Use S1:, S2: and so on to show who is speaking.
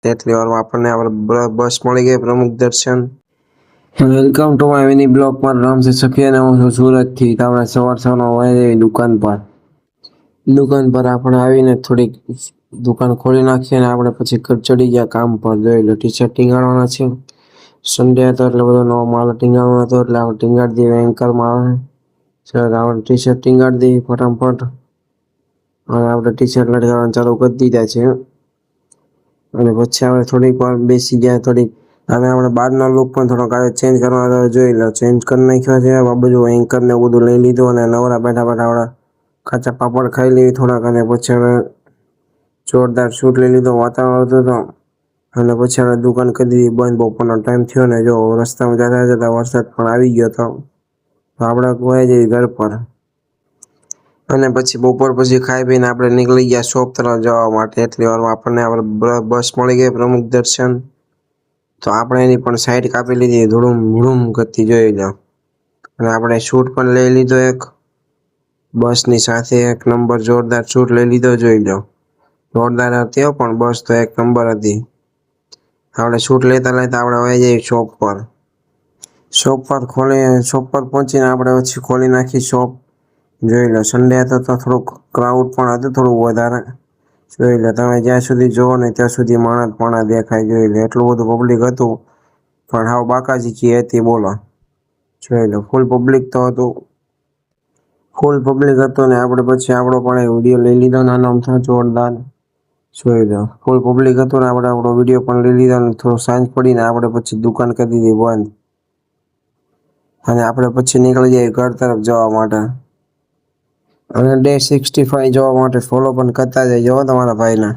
S1: તેટલી વારમાં આપણને આપણે બસ મળી ગઈ પ્રમુખ દર્શન. Welcome to my mini blog પર. નામ છે સખી અને હું છું સુરતથી. આપણે સવારનો હોય દુકાન પર આપણે આવીને થોડીક દુકાન ખોલી નાખીએ અને આપણે પછી ઘર ચડી ગયા કામ પર. જોઈ લો ટી શર્ટ ટીંગાડવાના છે. સન્ડે હતો એટલે બધો નવો માલ ટીંગાડવાનો હતો એટલે આપણે ટીંગાડી દઈએ. એન્કરમાં આવે સર આપણે ટી શર્ટ ટીંગાડી દઈએ ફટાફટ. અને આપણે ટી શર્ટ લટકાવવાનું ચાલુ કરી દીધા છે. અને પછી આપણે થોડીક વાર બેસી ગયા. થોડીક અને આપણે બહારનો લુક પણ થોડોક ચેન્જ કરવાનો જોઈ લો. ચેન્જ કરી નાખ્યો છે. આ બધું એન્કર ને બધું લઈ લીધું અને નવરા બેઠા આપણે કાચા પાપડ ખાઈ લઈએ થોડાક. અને પછી હવે જોરદાર શૂટ લઈ લીધો. વાતાવરણ હતું તો અને પછી હવે દુકાન કરી દીધી બંધ. બપોરનો ટાઈમ થયો ને જો રસ્તામાં જતા વરસાદ પણ આવી ગયો હતો. તો આપણે કોઈ જઈએ ઘર પર. અને પછી બપોર પછી ખાઈ પીને આપણે નીકળી ગયા શોપ તરફ જવા માટે. એટલી વારમાં આપણને આપણે બસ મળી ગઈ પ્રમુખ દર્શન. તો આપણે એની પણ સાઈડ કાપી લીધી. ધૂળુમ કરતી જોઈ લો. અને આપણે શૂટ પણ લઈ લીધો એક બસની સાથે. એક નંબર જોરદાર શૂટ લઈ લીધો જોઈ લો. જોરદાર હતી પણ બસ તો એક નંબર હતી. આપણે શૂટ લેતા આપણે વહી જઈએ શોપ પર. શોપ પર પહોંચીને આપણે પછી ખોલી નાખી શોપ. જોઈ લો સન્ડે હતો તો થોડુંક ક્રાઉડ પણ હતું થોડું વધારે. જોઈ લો તમે જ્યાં સુધી જોવો ને ત્યાં સુધી માણસ દેખાય. જોઈ લો એટલું બધું પબ્લિક હતું પણ હાવ બાકાજી હતી બોલો. જોઈ લો ફૂલ પબ્લિક તો હતું. ને આપણે પછી આપણો પણ એક વિડીયો લઈ લીધો નાનો અમથો જોરદાર. જોઈ લો ફૂલ પબ્લિક હતું ને આપણે આપણો વિડીયો પણ લઈ લીધો. અને થોડું સાંજ પડીને આપણે પછી દુકાન કરી દીધી બંધ. અને આપણે પછી નીકળી જઈએ ઘર તરફ જવા માટે. અને ડે 65 જોવા માટે ફોલો પણ કરતા જજો તમારા ભાઈને.